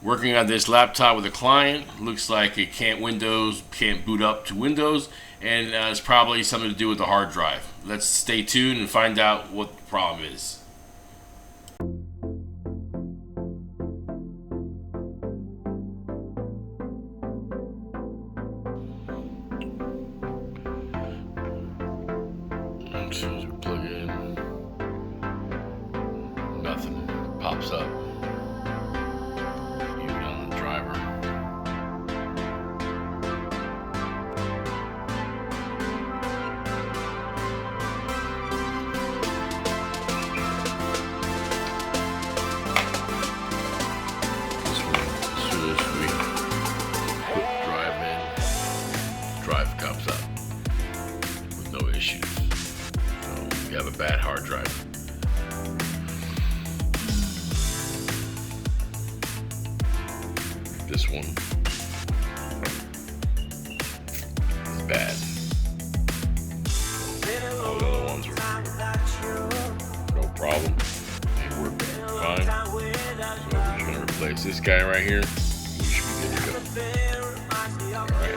Working on this laptop with a client. Looks like it can't boot up to Windows, and it's probably something to do with the hard drive. Let's stay tuned and find out what the problem is. As soon as we plug in, nothing pops up, even on the driver. As soon as we put the drive in, drive comes up with no issues. So we have a bad hard drive. This one is bad. All the other ones were no problem. They work fine. So we're just gonna replace this guy right here. We should be good to go. All right.